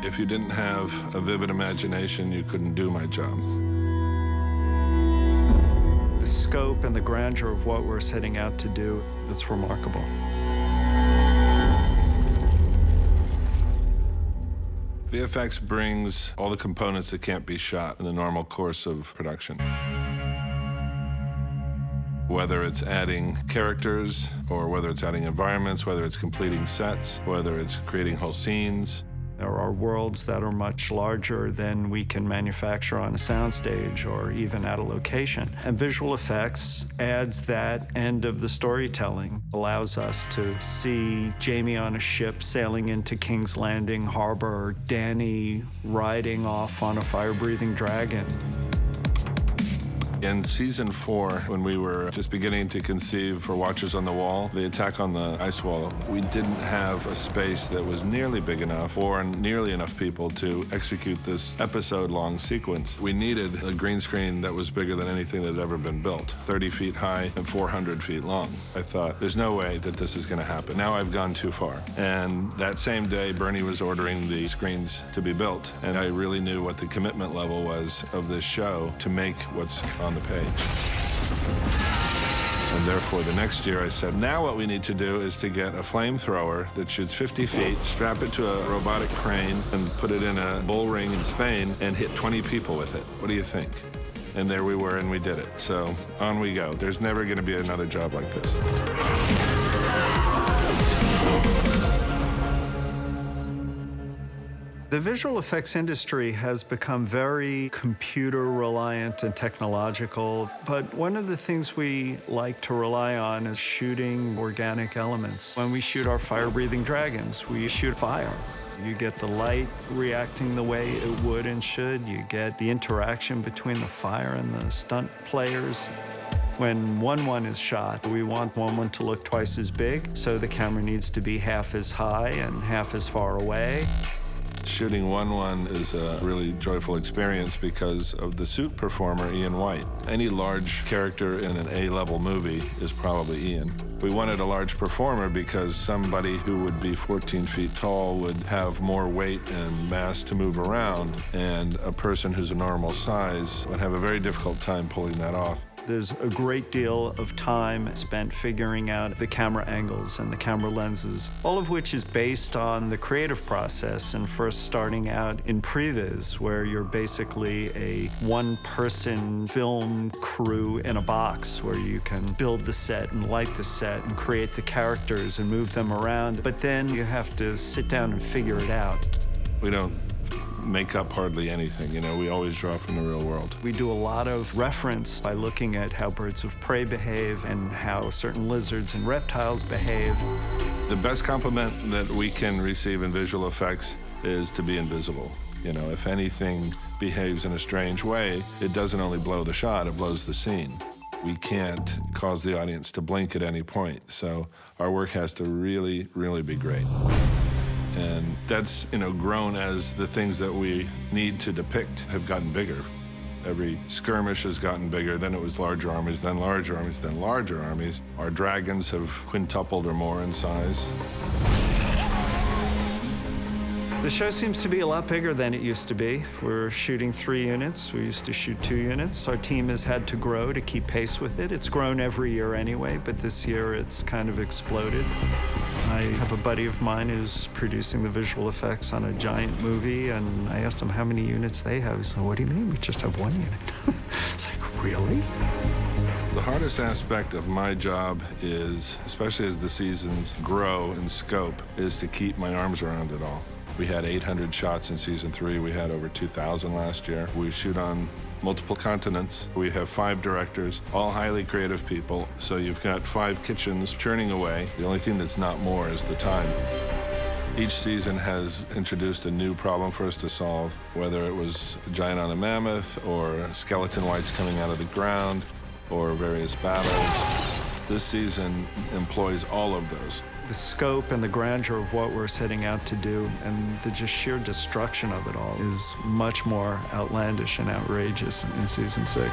If you didn't have a vivid imagination, you couldn't do my job. The scope and the grandeur of what we're setting out to do, it's remarkable. VFX brings all the components that can't be shot in the normal course of production. Whether it's adding characters, or whether it's adding environments, whether it's completing sets, whether it's creating whole scenes. There are worlds that are much larger than we can manufacture on a soundstage or even at a location. And visual effects adds that end of the storytelling, allows us to see Jamie on a ship sailing into King's Landing Harbor, or Danny riding off on a fire-breathing dragon. In season 4, when we were just beginning to conceive for Watchers on the Wall, the attack on the ice wall, we didn't have a space that was nearly big enough or nearly enough people to execute this episode-long sequence. We needed a green screen that was bigger than anything that had ever been built, 30 feet high and 400 feet long. I thought, there's no way that this is going to happen. Now I've gone too far. And that same day, Bernie was ordering the screens to be built, and I really knew what the commitment level was of this show to make what's on the page. And therefore, the next year I said, now what we need to do is to get a flamethrower that shoots 50 feet, strap it to a robotic crane, and put it in a bull ring in Spain and hit 20 people with it. What do you think? And there we were, and we did it. So on we go. There's never going to be another job like this. The visual effects industry has become very computer-reliant and technological, but one of the things we like to rely on is shooting organic elements. When we shoot our fire-breathing dragons, we shoot fire. You get the light reacting the way it would and should. You get the interaction between the fire and the stunt players. When 1-1 is shot, we want 1-1 to look twice as big, so the camera needs to be half as high and half as far away. Shooting 1-1 is a really joyful experience because of the suit performer, Ian White. Any large character in an A-level movie is probably Ian. We wanted a large performer because somebody who would be 14 feet tall would have more weight and mass to move around, and a person who's a normal size would have a very difficult time pulling that off. There's a great deal of time spent figuring out the camera angles and the camera lenses, all of which is based on the creative process and first starting out in previs, where you're basically a one-person film crew in a box where you can build the set and light the set and create the characters and move them around. But then you have to sit down and figure it out. We don't make up hardly anything, you know, we always draw from the real world. We do a lot of reference by looking at how birds of prey behave and how certain lizards and reptiles behave. The best compliment that we can receive in visual effects is to be invisible. You know, if anything behaves in a strange way, it doesn't only blow the shot, it blows the scene. We can't cause the audience to blink at any point, so our work has to really, really be great. And that's, you know, grown as the things that we need to depict have gotten bigger. Every skirmish has gotten bigger, then it was larger armies, then larger armies, then larger armies. Our dragons have quintupled or more in size. The show seems to be a lot bigger than it used to be. We're shooting 3 units. We used to shoot 2 units. Our team has had to grow to keep pace with it. It's grown every year anyway, but this year it's kind of exploded. I have a buddy of mine who's producing the visual effects on a giant movie, and I asked him how many units they have. He said, what do you mean? We just have 1 unit. It's like, really? The hardest aspect of my job is, especially as the seasons grow in scope, is to keep my arms around it all. We had 800 shots in season 3. We had over 2,000 last year. We shoot on multiple continents. We have 5 directors, all highly creative people. So you've got 5 kitchens churning away. The only thing that's not more is the time. Each season has introduced a new problem for us to solve, whether it was a giant on a mammoth or skeleton whites coming out of the ground or various battles. This season employs all of those. The scope and the grandeur of what we're setting out to do and the just sheer destruction of it all is much more outlandish and outrageous in season 6.